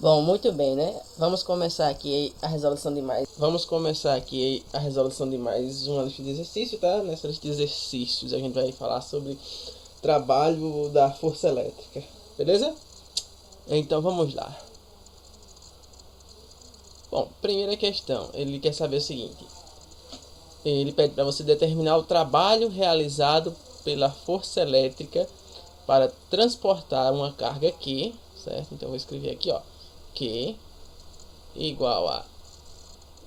Bom, muito bem, né? Vamos começar aqui a resolução de mais. Vamos começar aqui a resolução de mais uma lista de exercícios, tá? Nessa lista de exercícios a gente vai falar sobre trabalho da força elétrica, beleza? Então vamos lá. Bom, primeira questão, ele quer saber o seguinte. Ele pede para você determinar o trabalho realizado pela força elétrica para transportar uma carga Q, certo? Então vou escrever aqui, ó, Q igual a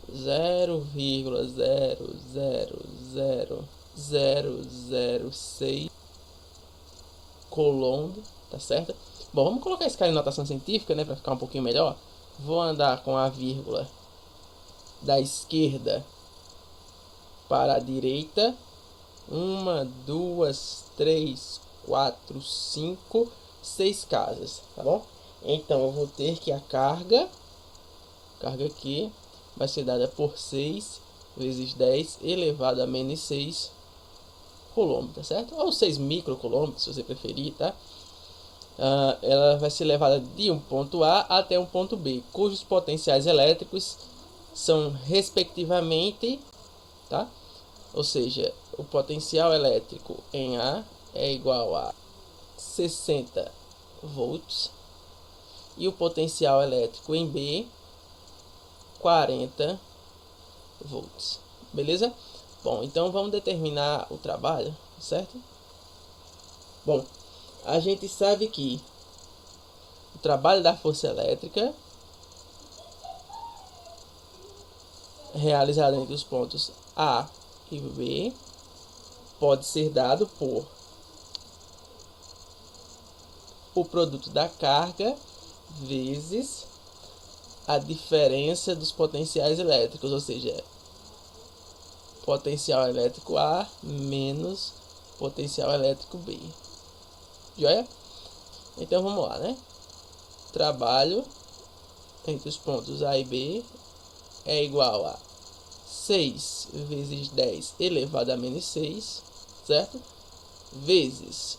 0,0000006 Coulomb, tá certo? Bom, vamos colocar esse cara em notação científica, né, para ficar um pouquinho melhor. Vou andar com a vírgula da esquerda para a direita. 1, 2, 3, 4, 5, 6 casas, tá bom? Então eu vou ter que a carga aqui vai ser dada por 6 vezes 10 elevado a menos 6 coulomb, tá certo? Ou 6 microcoulomb, se você preferir, tá? Ela vai ser levada de um ponto A até um ponto B, cujos potenciais elétricos são respectivamente, tá? Ou seja, o potencial elétrico em A é igual a 60 volts e o potencial elétrico em B 40 volts, beleza? Bom, então vamos determinar o trabalho, certo? Bom, a gente sabe que o trabalho da força elétrica realizado entre os pontos A e B pode ser dado por o produto da carga vezes a diferença dos potenciais elétricos, ou seja, potencial elétrico A menos potencial elétrico B. Joia? Então vamos lá, né? Trabalho entre os pontos A e B é igual a 6 vezes 10 elevado a menos 6, certo? Vezes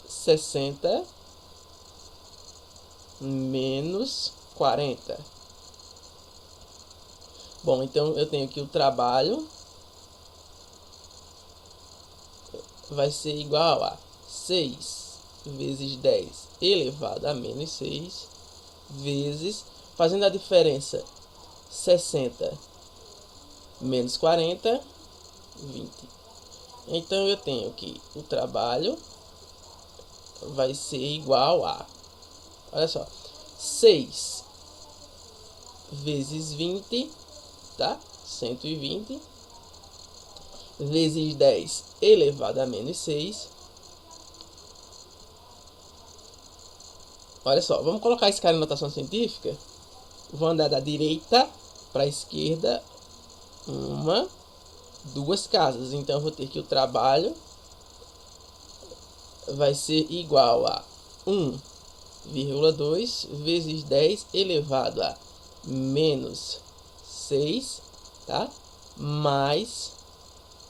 60 menos 40. Bom, então eu tenho que o trabalho vai ser igual a 6 vezes 10 elevado a menos 6 vezes, fazendo a diferença, 60 menos 40, 20. Então eu tenho que o trabalho vai ser igual a, olha só, 6 vezes 20, tá? 120 vezes 10 elevado a menos 6. Olha só, vamos colocar esse cara em notação científica. Vou andar da direita para a esquerda 1, 2 casas. Então eu vou ter que o trabalho vai ser igual a 1,2 vezes 10 elevado a menos 6, tá? Mais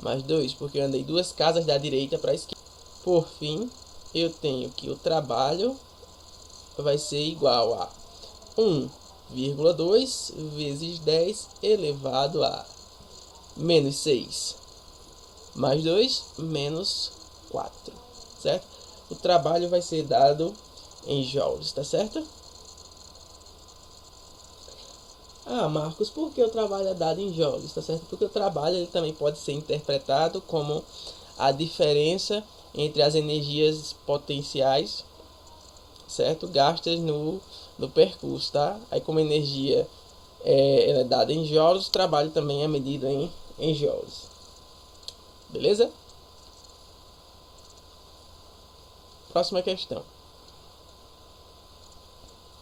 2, porque eu andei 2 casas da direita para a esquerda. Por fim, eu tenho que o trabalho vai ser igual a 1,2 vezes 10 elevado a menos 6 mais 2 menos 4, certo? O trabalho vai ser dado em joules, tá certo? Ah, Marcos, por que o trabalho é dado em joules, tá certo? Porque o trabalho ele também pode ser interpretado como a diferença entre as energias potenciais, certo? Gastas no percurso, tá? Aí como a energia ela é dada em joules, o trabalho também é medido em joules. Beleza? Próxima questão.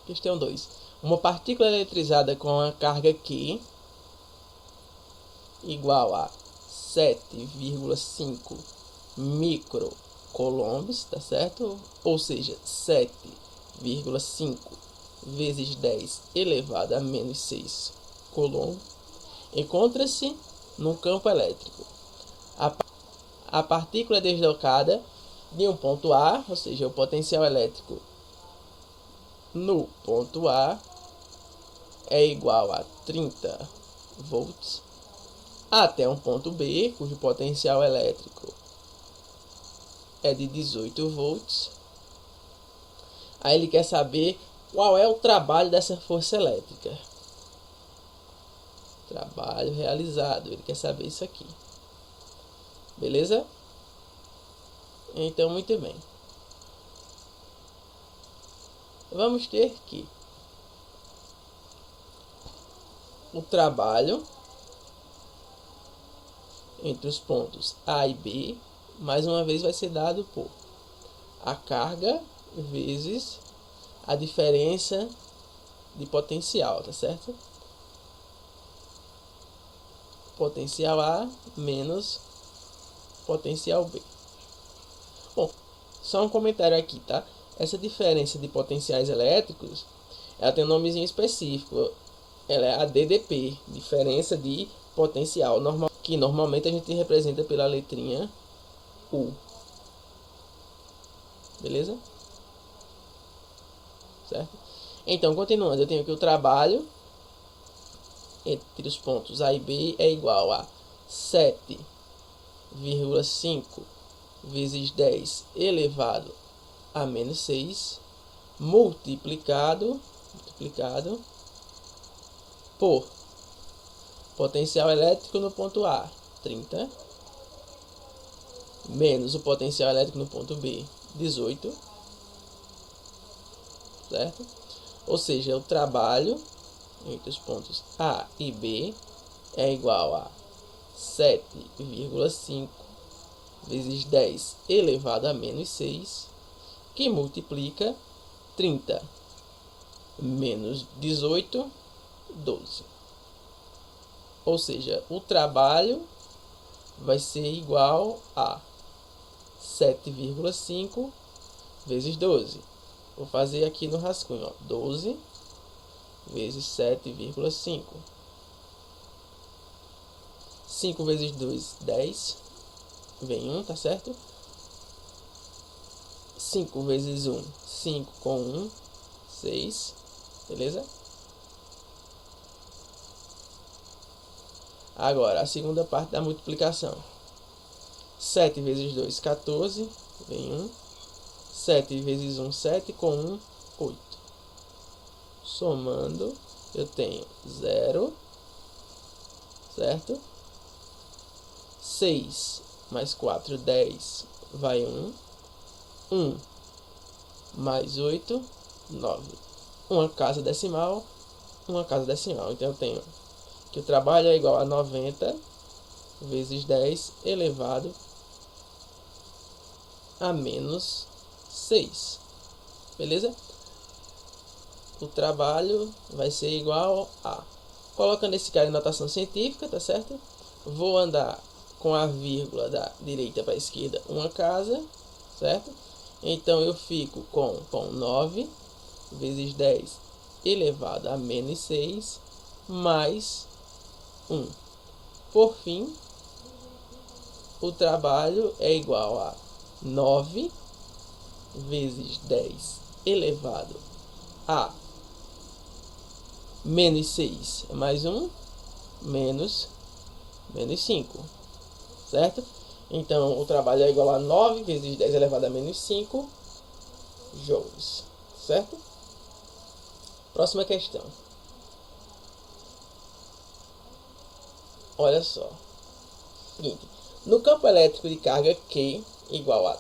Questão 2. Uma partícula eletrizada com a carga Q igual a 7,5 microcoulombs, tá certo? Ou seja, 7,5 vezes 10 elevado a menos 6 coulomb, encontra-se no campo elétrico. A partícula é deslocada de um ponto A, ou seja, o potencial elétrico no ponto A é igual a 30 volts até um ponto B, cujo potencial elétrico é de 18 volts. Aí ele quer saber qual é o trabalho dessa força elétrica. Trabalho realizado, ele quer saber isso aqui. Beleza? Então, muito bem. Vamos ter que o trabalho entre os pontos A e B, mais uma vez, vai ser dado por a carga vezes a diferença de potencial, tá certo? Potencial A menos potencial B. Bom, só um comentário aqui, tá? Essa diferença de potenciais elétricos, ela tem um nomezinho específico. Ela é a DDP, diferença de potencial, que normalmente a gente representa pela letrinha U. Beleza? Certo? Então, continuando, eu tenho que o trabalho entre os pontos A e B é igual a 7,5 vezes 10 elevado a menos 6 multiplicado por potencial elétrico no ponto A, 30, menos o potencial elétrico no ponto B, 18, certo? Ou seja, o trabalho entre os pontos A e B é igual a 7,5 vezes 10 elevado a menos 6, que multiplica 30 menos 18, 12. Ou seja, o trabalho vai ser igual a 7,5 vezes 12. Vou fazer aqui no rascunho, ó, 12 vezes 7,5. 5 vezes 2, 10. Vem 1, tá certo? 5 vezes 1, 5 com 1, 6. Beleza? Agora, a segunda parte da multiplicação. 7 vezes 2, 14. Vem 1. 7 vezes 1, 7. Com 1, 8. Somando, eu tenho 0. Certo? 6 mais 4, 10. Vai 1. 1 mais 8, 9. Uma casa decimal. Uma casa decimal. Então, eu tenho que o trabalho é igual a 90 vezes 10 elevado a menos 6. Beleza? O trabalho vai ser igual a... Colocando esse cara em notação científica, tá certo? Vou andar com a vírgula da direita para a esquerda, uma casa, certo? Então, eu fico com 9 vezes 10 elevado a menos 6 mais 1. Por fim, o trabalho é igual a 9 vezes 10 elevado a menos 6 mais 1, menos 5. Certo? Então, o trabalho é igual a 9 vezes 10 elevado a menos 5 joules. Certo? Próxima questão. Olha só. Seguinte. No campo elétrico de carga Q igual a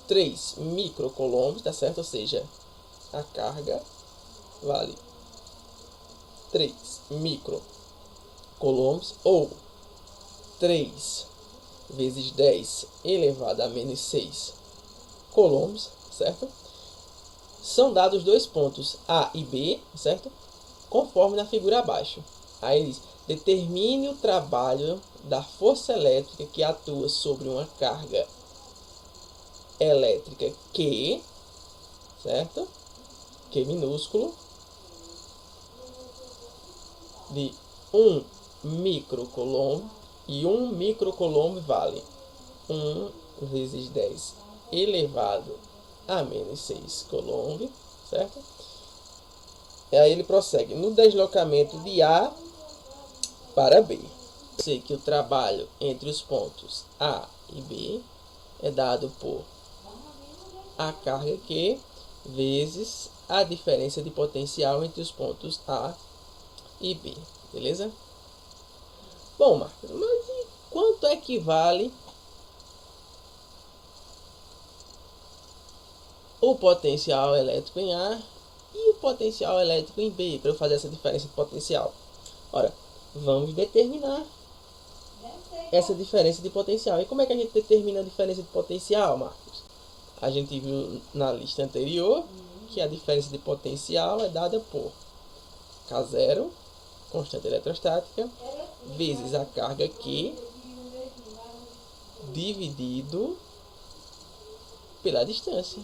3 microcoulombs, tá certo? Ou seja, a carga vale 3 microcoulombs ou 3 vezes 10 elevado a menos 6 coulombs, certo? São dados dois pontos A e B, certo? Conforme na figura abaixo. Aí diz, determine o trabalho da força elétrica que atua sobre uma carga elétrica Q, certo? Q minúsculo, de 1 microcoulomb, e 1 microcoulomb vale 1 vezes 10 elevado a menos 6 coulomb, certo? E aí ele prossegue. No deslocamento de A para B. Sei que o trabalho entre os pontos A e B é dado por a carga Q vezes a diferença de potencial entre os pontos A e B. Beleza? Bom, Marcos, mas e quanto equivale o potencial elétrico em A e o potencial elétrico em B, para eu fazer essa diferença de potencial? Ora, vamos determinar essa diferença de potencial. E como é que a gente determina a diferença de potencial, Marcos? A gente viu na lista anterior que a diferença de potencial é dada por K0, constante eletrostática, vezes a carga Q, dividido pela distância.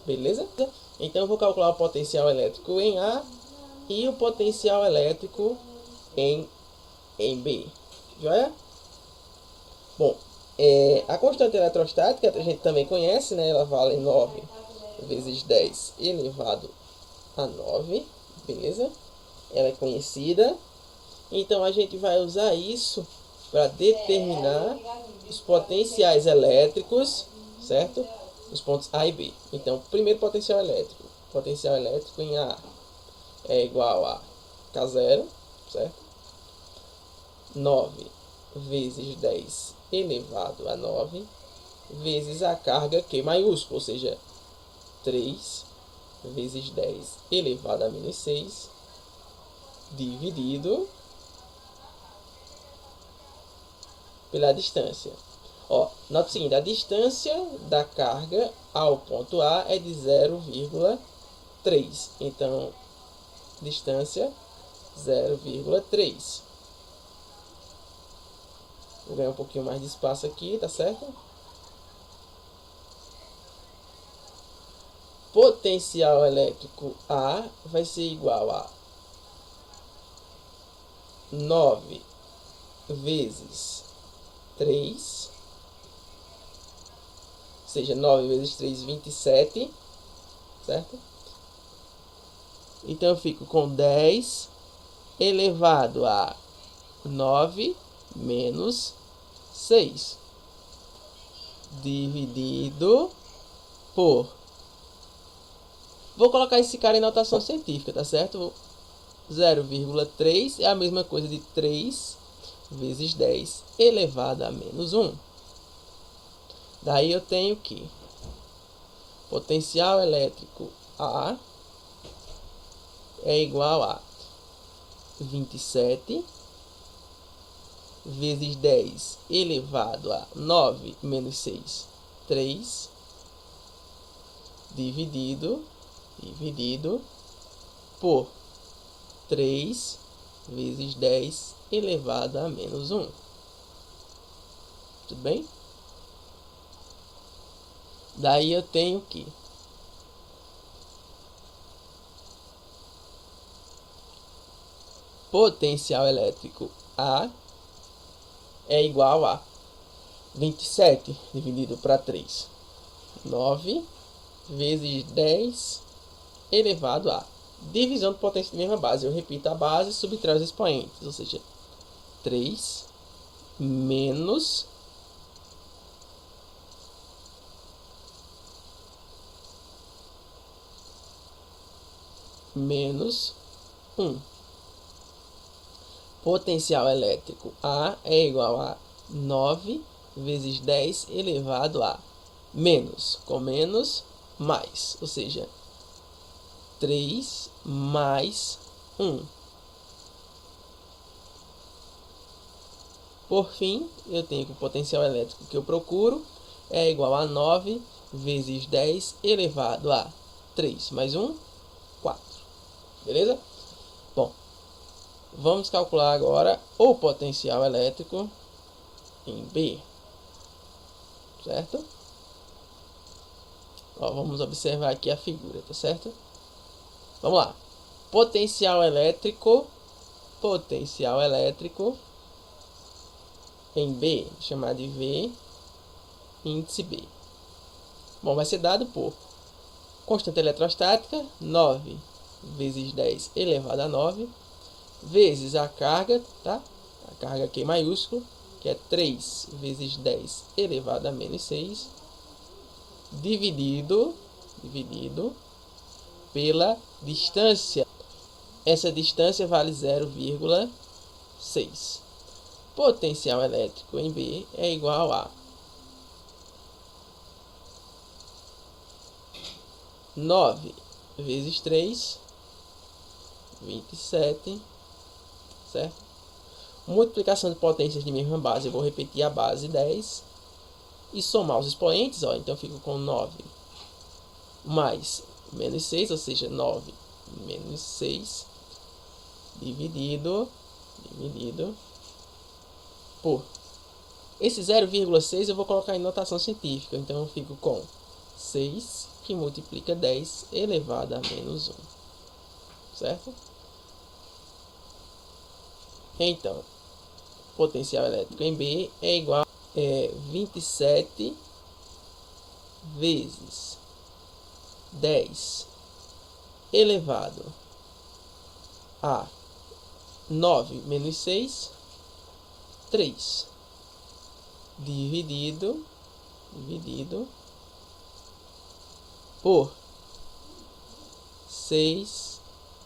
Beleza? Então eu vou calcular o potencial elétrico em A e o potencial elétrico em B. Joia? Bom, a constante eletrostática a gente também conhece, né? Ela vale 9 vezes 10 elevado a 9. Beleza? Ela é conhecida. Então a gente vai usar isso para determinar os potenciais elétricos, certo? Os pontos A e B. Então, primeiro potencial elétrico. Potencial elétrico em A é igual a K0, certo? 9 vezes 10 elevado a 9 vezes a carga Q maiúscula, ou seja, 3 vezes 10 elevado a menos 6 dividido pela distância. Ó, nota o seguinte, a distância da carga ao ponto A é de 0,3. Então, distância 0,3. Vou ganhar um pouquinho mais de espaço aqui, tá certo? Potencial elétrico A vai ser igual a 9 vezes 3, ou seja, 9 vezes 3, 27, certo? Então eu fico com 10 elevado a 9 menos 6, dividido por... Vou colocar esse cara em notação científica, tá certo? 0,3 é a mesma coisa de 3 vezes 10 elevado a menos 1. Daí eu tenho que potencial elétrico A é igual a 27 vezes 10 elevado a 9 menos 6, 3, dividido por 3 vezes 10 elevado a menos 1. Tudo bem? Daí eu tenho que potencial elétrico A é igual a 27 dividido para 3. 9 vezes 10 elevado a divisão de potência de mesma base. Eu repito a base e subtraio os expoentes. Ou seja, 3 menos 1. Potencial elétrico A é igual a 9 vezes 10 elevado a menos com menos mais, ou seja, 3 mais 1. Por fim, eu tenho que o potencial elétrico que eu procuro é igual a 9 vezes 10 elevado a 3 mais 1, 4. Beleza? Bom, vamos calcular agora o potencial elétrico em B. Certo? Ó, vamos observar aqui a figura, tá certo? Vamos lá. Potencial elétrico em B, vou chamar de V índice B. Bom, vai ser dado por Constante eletrostática, 9 vezes 10 elevado a 9, vezes a carga, tá? A carga aqui maiúsculo, que é 3 vezes 10 elevado a menos 6, dividido pela distância. Essa distância vale 0,6. Potencial elétrico em B é igual a 9 vezes 3, 27, certo? Multiplicação de potências de mesma base, eu vou repetir a base 10 e somar os expoentes, ó, então eu fico com 9 mais menos 6, ou seja, 9 menos 6, dividido por... Esse 0,6 eu vou colocar em notação científica, então eu fico com 6 que multiplica 10 elevado a menos 1, certo? Então, potencial elétrico em B é igual a 27 vezes 10 elevado a 9 menos 6, 3, dividido por 6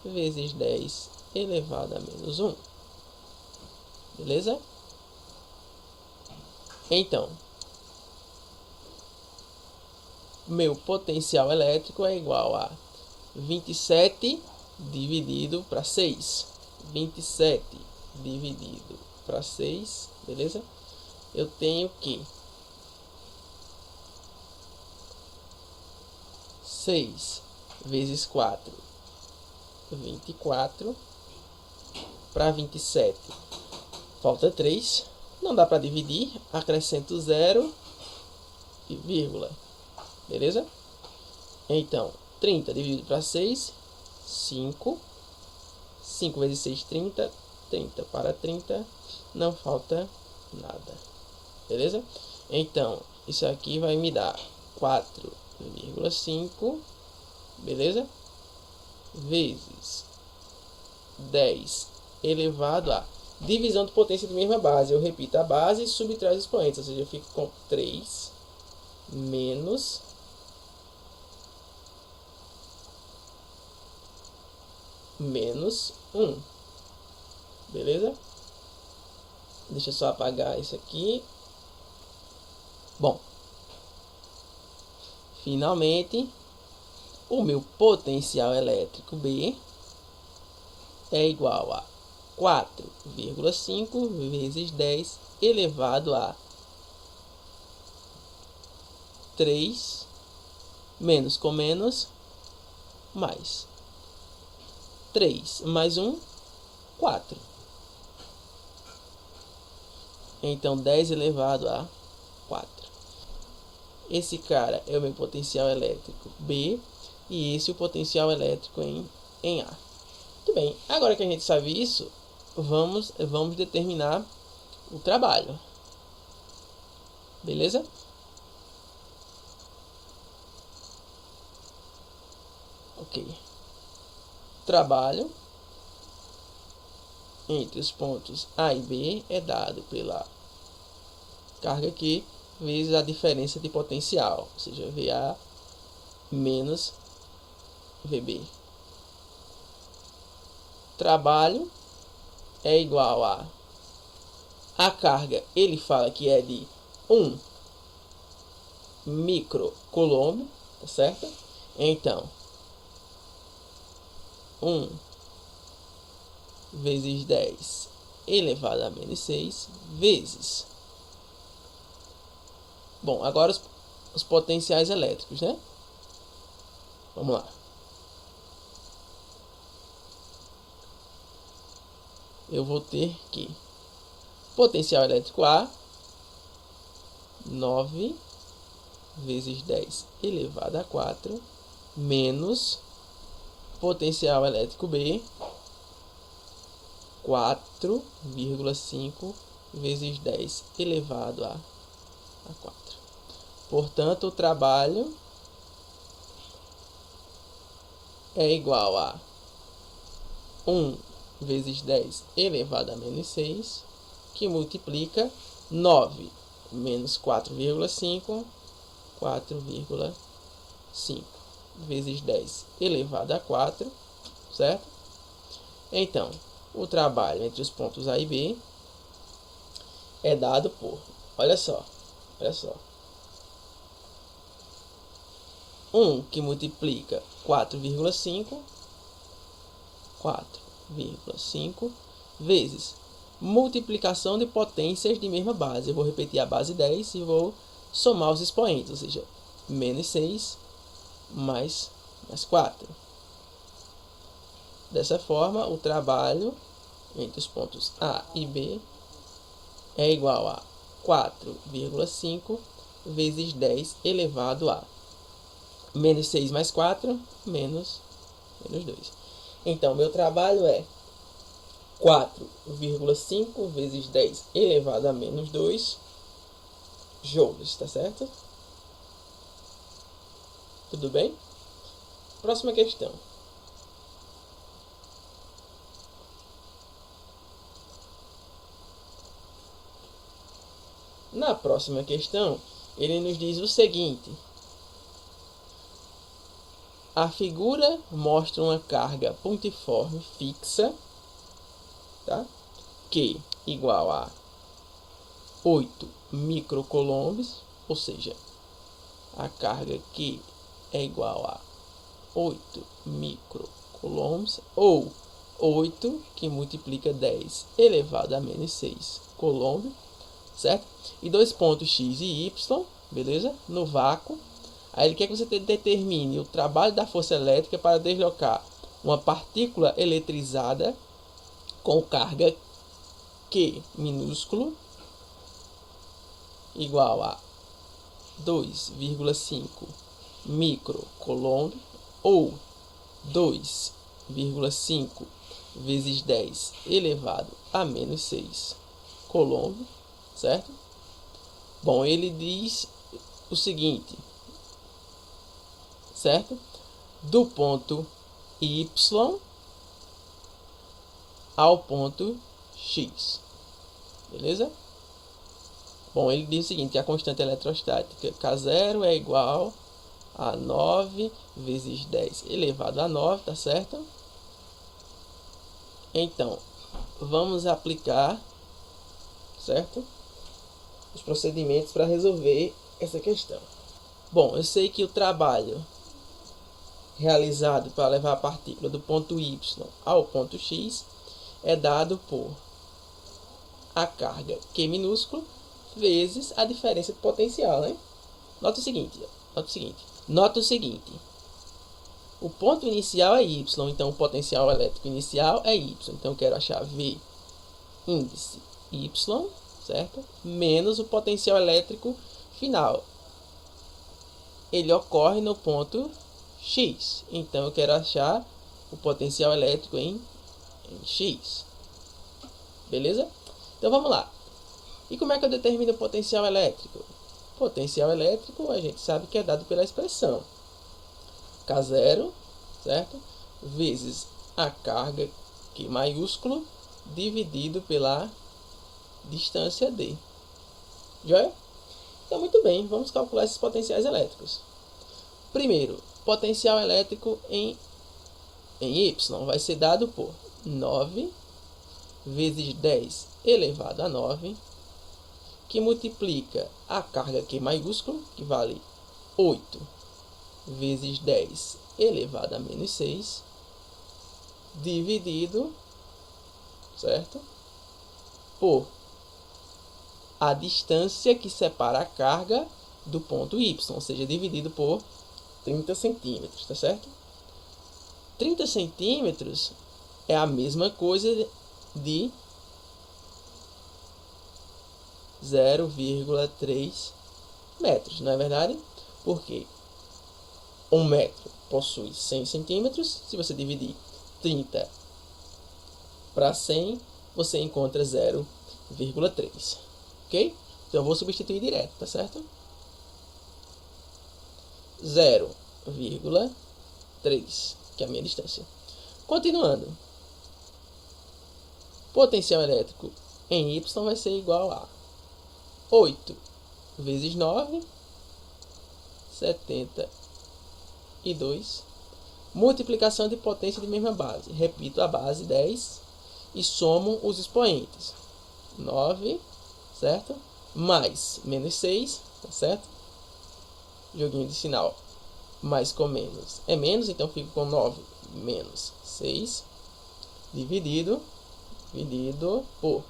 vezes 10 elevado a menos 1. Beleza? Então, meu potencial elétrico é igual a 27 dividido para 6. 27 dividido para 6, beleza? Eu tenho que 6 vezes 4, 24, para 27, falta 3, não dá para dividir, acrescento 0 e vírgula, beleza? Então, 30 dividido para 6, 5, 5 vezes 6, 30, 30 para 30, não falta nada, beleza? Então, isso aqui vai me dar 4,5, beleza? Vezes 10 elevado a divisão de potência de mesma base. Eu repito a base e subtrai os expoentes, ou seja, eu fico com 3 menos menos 1, beleza? Deixa eu só apagar isso aqui. Bom, finalmente, o meu potencial elétrico B é igual a 4,5 vezes 10 elevado a 3, menos com menos, mais 3 mais 1, 4. Então, 10 elevado a 4. Esse cara é o meu potencial elétrico B e esse é o potencial elétrico em A. Muito bem, agora que a gente sabe isso, vamos determinar o trabalho. Beleza? Ok. Trabalho entre os pontos A e B é dado pela carga Q vezes a diferença de potencial, ou seja, VA menos VB. Trabalho é igual a carga, ele fala que é de 1 microcoulomb, tá certo? Então, 1 vezes 10 elevado a menos 6 vezes... Bom, agora os potenciais elétricos, né? Vamos lá. Eu vou ter que potencial elétrico A, 9 vezes 10 elevado a 4, menos potencial elétrico B, 4,5 vezes 10 elevado a 4. Portanto, o trabalho é igual a 1 vezes 10 elevado a menos 6, que multiplica 9 menos 4,5, 4,5 vezes 10 elevado a 4, certo? Então, o trabalho entre os pontos A e B é dado por, olha só, 1 que multiplica 4,5 vezes multiplicação de potências de mesma base. Eu vou repetir a base 10 e vou somar os expoentes, ou seja, menos 6 mais 4. Dessa forma, o trabalho entre os pontos A e B é igual a 4,5 vezes 10 elevado a menos 6 mais 4, menos 2. Então, meu trabalho é 4,5 vezes 10 elevado a menos 2 joules, tá certo? Tudo bem? Próxima questão. Na próxima questão, ele nos diz o seguinte: a figura mostra uma carga pontiforme fixa, tá? Q igual a 8 microcoulombs, ou seja, a carga Q é igual a 8 microcoulombs, ou 8 que multiplica 10 elevado a menos 6 coulomb, certo? E dois pontos X e Y, beleza? No vácuo. Aí ele quer que você determine o trabalho da força elétrica para deslocar uma partícula eletrizada com carga Q minúsculo igual a 2,5 microcoulomb ou 2,5 vezes 10 elevado a menos 6 coulomb, certo? Bom, ele diz o seguinte, certo? Do ponto Y ao ponto X, beleza? Bom, ele diz o seguinte: a constante eletrostática K0 é igual a 9 vezes 10 elevado a 9, tá certo? Então, vamos aplicar, certo, os procedimentos para resolver essa questão. Bom, eu sei que o trabalho realizado para levar a partícula do ponto Y ao ponto X é dado por a carga Q minúsculo vezes a diferença de potencial, né? Nota o seguinte, o ponto inicial é Y, então o potencial elétrico inicial é Y. Então eu quero achar V índice Y, certo? Menos o potencial elétrico final. Ele ocorre no ponto X. Então eu quero achar o potencial elétrico em X. Beleza? Então vamos lá. E como é que eu determino o potencial elétrico? Potencial elétrico a gente sabe que é dado pela expressão K0, certo? Vezes a carga Q maiúsculo dividido pela distância D. Joia? Então, muito bem, vamos calcular esses potenciais elétricos. Primeiro, potencial elétrico em Y vai ser dado por 9 vezes 10 elevado a 9, que multiplica a carga Q maiúsculo, que vale 8 vezes 10 elevado a menos 6, dividido, certo, por a distância que separa a carga do ponto Y, ou seja, dividido por 30 centímetros, tá certo? 30 centímetros é a mesma coisa de 0,3 metros, não é verdade? Porque 1 metro possui 100 centímetros. Se você dividir 30 para 100, você encontra 0,3. Ok? Então eu vou substituir direto, tá certo? 0,3, que é a minha distância. Continuando. Potencial elétrico em Y vai ser igual a 8 vezes 9, 72, multiplicação de potência de mesma base. Repito a base 10 e somo os expoentes. 9, certo? Mais menos 6, tá certo? Joguinho de sinal. Mais com menos é menos, então fico com 9 menos 6, dividido por...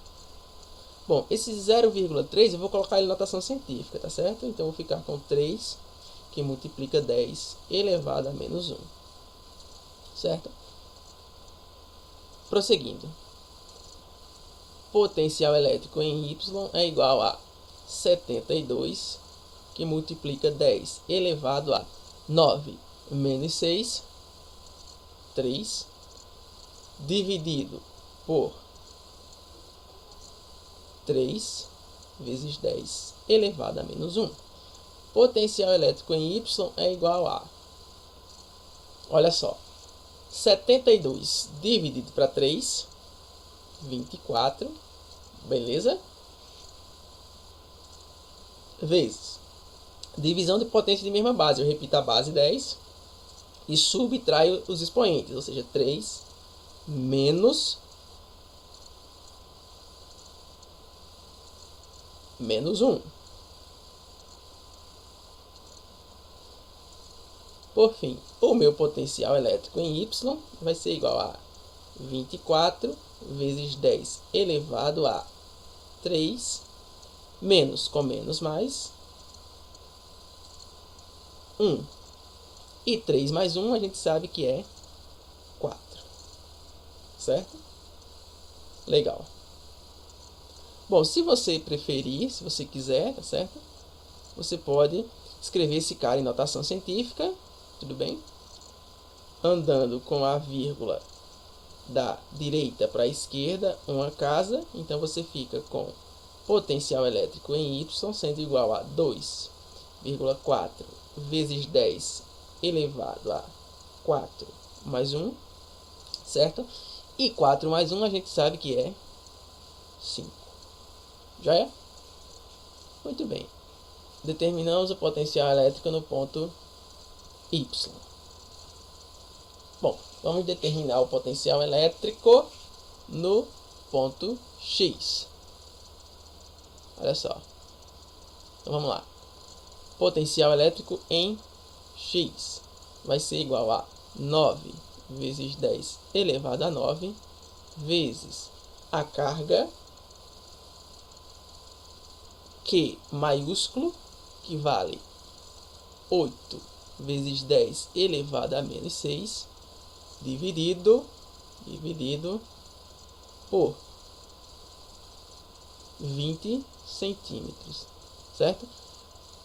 Bom, esse 0,3 eu vou colocar ele em notação científica, tá certo? Então eu vou ficar com 3 que multiplica 10 elevado a menos 1. Certo? Prosseguindo. Potencial elétrico em Y é igual a 72 que multiplica 10 elevado a 9 menos 6, 3, dividido por 3 vezes 10 elevado a menos 1. Potencial elétrico em Y é igual a... Olha só. 72 dividido para 3, 24. Beleza? Vezes divisão de potência de mesma base. Eu repito a base 10 e subtraio os expoentes. Ou seja, 3 menos 1. Por fim, o meu potencial elétrico em Y vai ser igual a 24 vezes 10 elevado a 3, menos com menos mais 1. E 3 mais 1 a gente sabe que é 4. Certo? Legal. Bom, se você preferir, se você quiser, tá certo? Você pode escrever esse cara em notação científica, tudo bem? Andando com a vírgula da direita para a esquerda, uma casa. Então você fica com potencial elétrico em Y sendo igual a 2,4 vezes 10 elevado a 4 mais 1, certo? E 4 mais 1 a gente sabe que é 5. Já é? Muito bem. Determinamos o potencial elétrico no ponto Y. Bom, vamos determinar o potencial elétrico no ponto X. Olha só. Então vamos lá. Potencial elétrico em X vai ser igual a 9 vezes 10 elevado a 9 vezes a carga Q maiúsculo, que vale 8 vezes 10 elevado a menos 6, dividido por 20 centímetros, certo?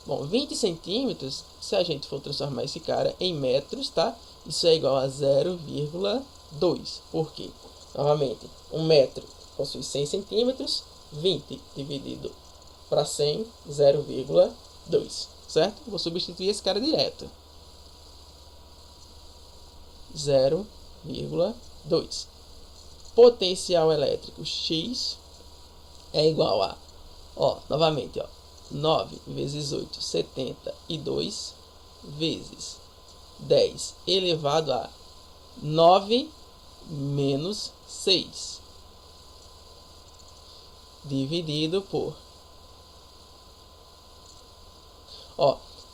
Bom, 20 centímetros, se a gente for transformar esse cara em metros, tá? Isso é igual a 0,2. Por quê? Novamente, 1 metro possui 100 centímetros, 20 dividido para 100, 0,2, certo? Vou substituir esse cara direto. 0,2. Potencial elétrico X é igual a, novamente, 9 vezes 8, 72, vezes 10 elevado a 9 menos 6, dividido por...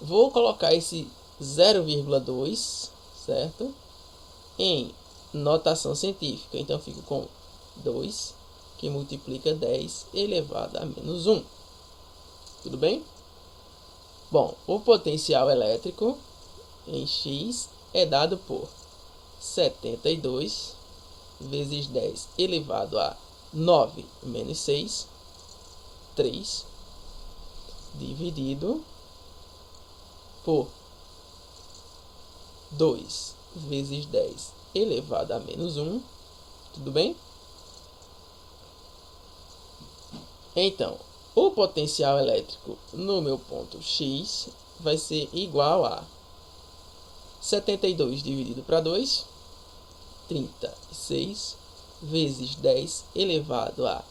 vou colocar esse 0,2, certo? Em notação científica. Então, eu fico com 2, que multiplica 10 elevado a menos 1. Tudo bem? Bom, o potencial elétrico em X é dado por 72 vezes 10 elevado a 9 menos 6, 3, dividido por 2 vezes 10 elevado a menos 1. Tudo bem? Então, o potencial elétrico no meu ponto X vai ser igual a 72 dividido para 2, 36 vezes 10 elevado a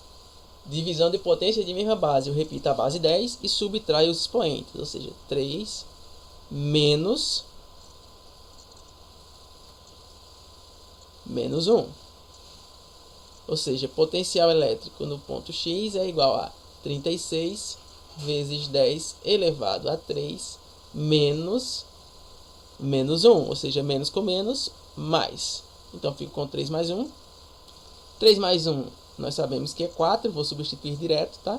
divisão de potência de mesma base. Eu repito a base 10 e subtraio os expoentes, ou seja, 3 menos 1. Ou seja, potencial elétrico no ponto X é igual a 36 vezes 10 elevado a 3 menos 1. Ou seja, menos com menos, mais. Então, fico com 3 mais 1. 3 mais 1, nós sabemos que é 4. Vou substituir direto, tá?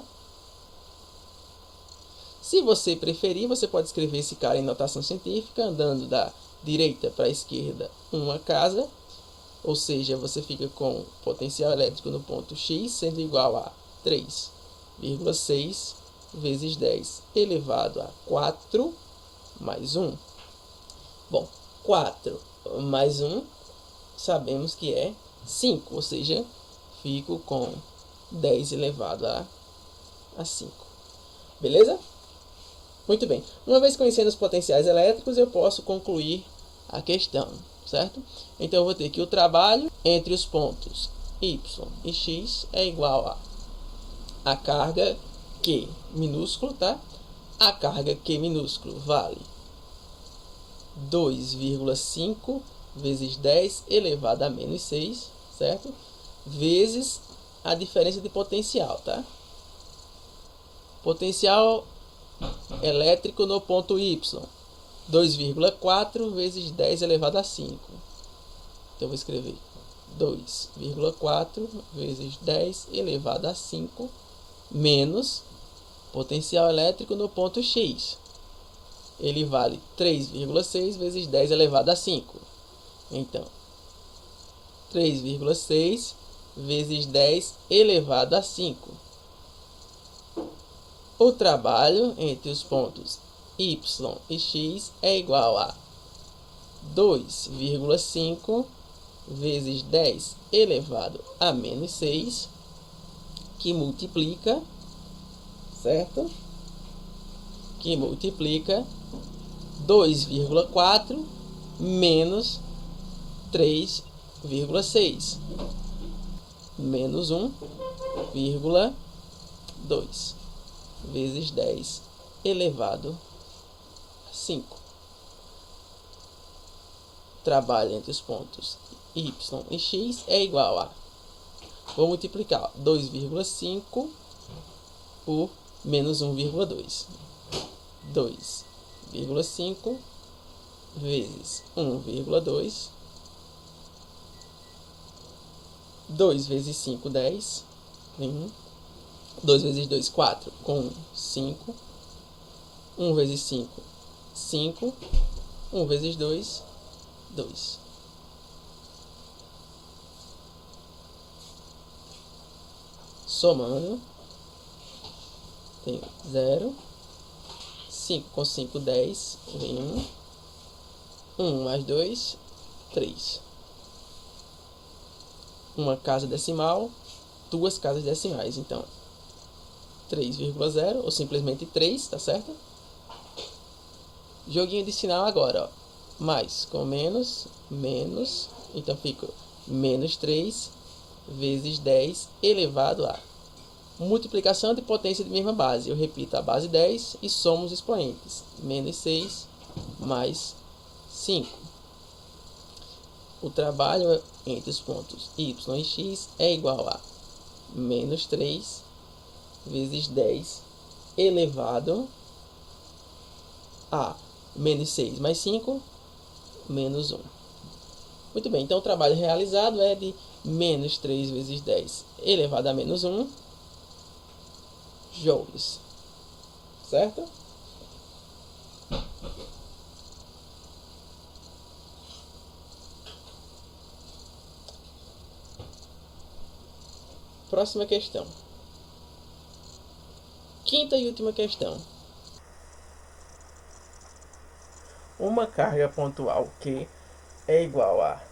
Se você preferir, você pode escrever esse cara em notação científica, andando da direita para a esquerda uma casa. Ou seja, você fica com potencial elétrico no ponto X sendo igual a 3,6 vezes 10 elevado a 4 mais 1. Bom, 4 mais 1 sabemos que é 5, ou seja, fico com 10 elevado a 5. Beleza? Muito bem. Uma vez conhecendo os potenciais elétricos, eu posso concluir a questão, certo? Então, eu vou ter que o trabalho entre os pontos Y e X é igual a carga Q minúsculo, tá? A carga Q minúsculo vale 2,5 vezes 10 elevado a menos 6, certo? Vezes a diferença de potencial, tá? Potencial elétrico no ponto Y, 2,4 vezes 10 elevado a 5. Então, eu vou escrever 2,4 vezes 10 elevado a 5 menos potencial elétrico no ponto X. Ele vale 3,6 vezes 10 elevado a 5. Então, 3,6 vezes 10 elevado a 5. O trabalho entre os pontos Y e X é igual a 2,5 vezes 10 elevado a menos 6, que multiplica, certo? Que multiplica 2,4 menos 3,6 menos 1,2 vezes 10 elevado a 5. Trabalho entre os pontos Y e X é igual a... Vou multiplicar 2,5 por menos 1,2. 2,5 vezes 1,2. 2 vezes 5, 10. 2 vezes 2, 4. Com 1, 5. 1 vezes 5, 5. 1 vezes 2, 2. Somando, tenho 0. 5 com 5, 10. Vem 1. 1 mais 2, 3. Uma casa decimal, duas casas decimais. Então, 3,0 ou simplesmente 3, tá certo? Joguinho de sinal agora, ó. Mais com menos, menos. Então, fica menos 3 vezes 10 elevado a multiplicação de potência de mesma base. Eu repito a base 10 e somo os expoentes. Menos 6 mais 5. O trabalho entre os pontos Y e X é igual a menos 3 vezes 10 elevado a menos 6 mais 5, menos 1. Muito bem, então o trabalho realizado é de menos 3 vezes 10 elevado a menos 1 joules, certo? Próxima questão. Quinta e última questão. Uma carga pontual Q é igual a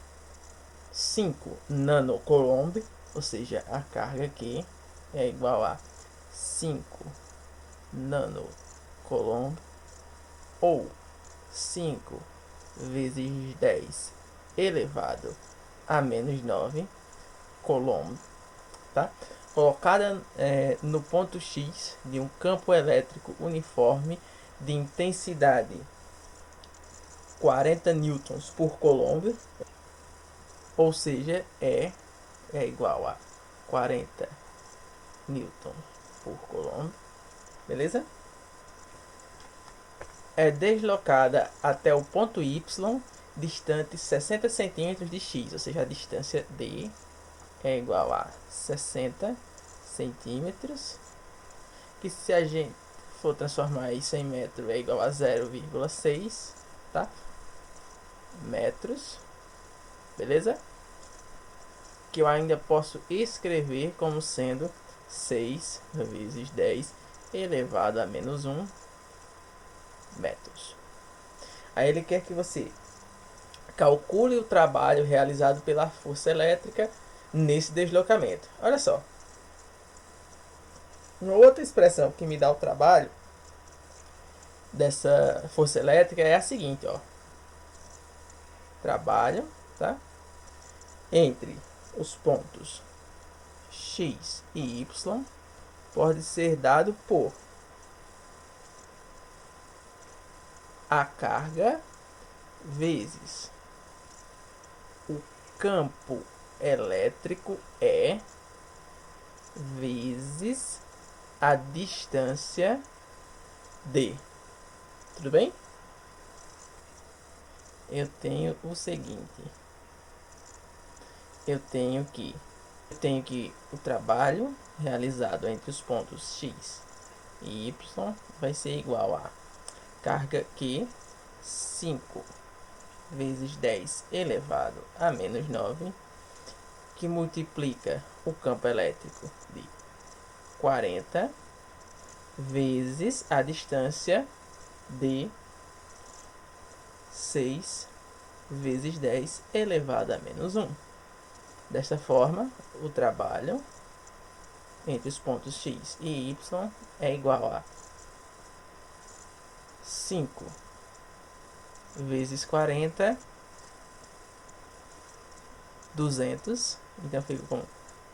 5 nanocoulomb, ou seja, a carga Q é igual a 5 nanocoulomb, ou 5 vezes 10 elevado a menos 9 coulomb, tá? Colocada no ponto X de um campo elétrico uniforme de intensidade 40 newtons por coulomb, ou seja, é igual a 40 newtons por coulomb, beleza? É deslocada até o ponto Y, distante 60 centímetros de X, ou seja, a distância D é igual a 60 centímetros, que se a gente for transformar isso em metro é igual a 0,6, tá? Metros, beleza? Que eu ainda posso escrever como sendo 6 vezes 10 elevado a menos 1 metros. Aí ele quer que você calcule o trabalho realizado pela força elétrica nesse deslocamento. Olha só. Uma outra expressão que me dá o trabalho dessa força elétrica é a seguinte, ó. Trabalho, tá? Entre os pontos X e Y pode ser dado por a carga vezes o campo elétrico E vezes a distância D. Tudo bem? Eu tenho o seguinte. Eu tenho que o trabalho realizado entre os pontos X e Y vai ser igual a carga Q 5 vezes 10 elevado a menos 9, que multiplica o campo elétrico de 40 vezes a distância de 6 vezes 10 elevado a menos 1. Desta forma, o trabalho entre os pontos X e Y é igual a 5 vezes 40, 200. Então, fico com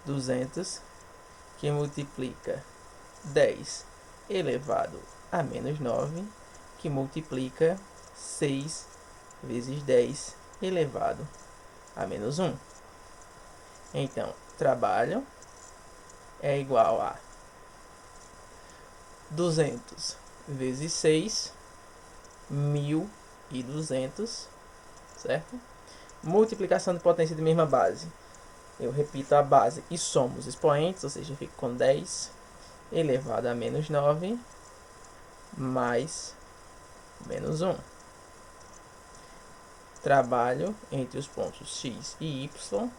200, que multiplica 10 elevado a menos 9, que multiplica 6 vezes 10 elevado a menos 1. Então, trabalho é igual a 200 vezes 6, 1.200, certo? Multiplicação de potência de mesma base. Eu repito a base e somo os expoentes, ou seja, eu fico com 10 elevado a menos 9 mais menos 1. Trabalho entre os pontos X e Y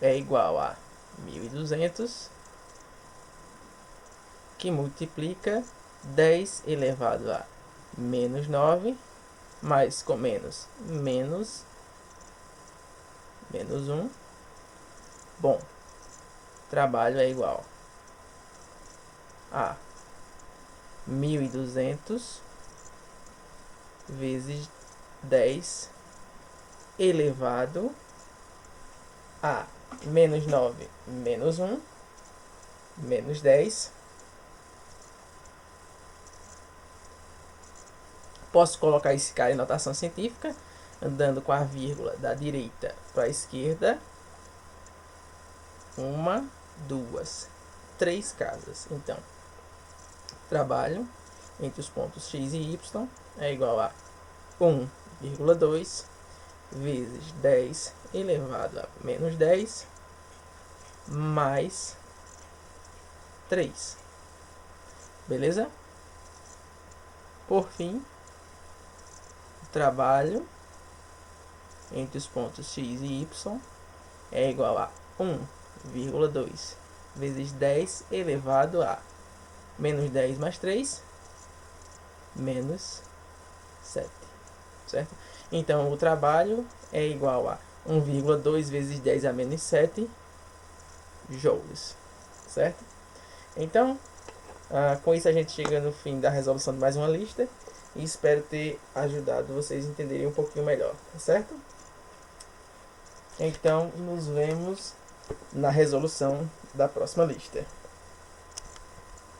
é igual a 1.200, que multiplica 10 elevado a menos 9, mais com menos, menos 1. Bom, trabalho é igual a 1.200 vezes 10 elevado a menos 9 menos 1, menos 10. Posso colocar esse cara em notação científica, andando com a vírgula da direita para a esquerda. 1, 2, 3 casas. Então, trabalho entre os pontos X e Y é igual a 1,2 vezes 10 elevado a menos 10 mais 3. Beleza? Por fim, o trabalho entre os pontos X e Y é igual a 1,2 vezes 10 elevado a menos 10 mais 3, menos 7, certo? Então, o trabalho é igual a 1,2 vezes 10 a menos 7 joules, certo? Então, com isso a gente chega no fim da resolução de mais uma lista e espero ter ajudado vocês a entenderem um pouquinho melhor, tá certo? Então, nos vemos na resolução da próxima lista.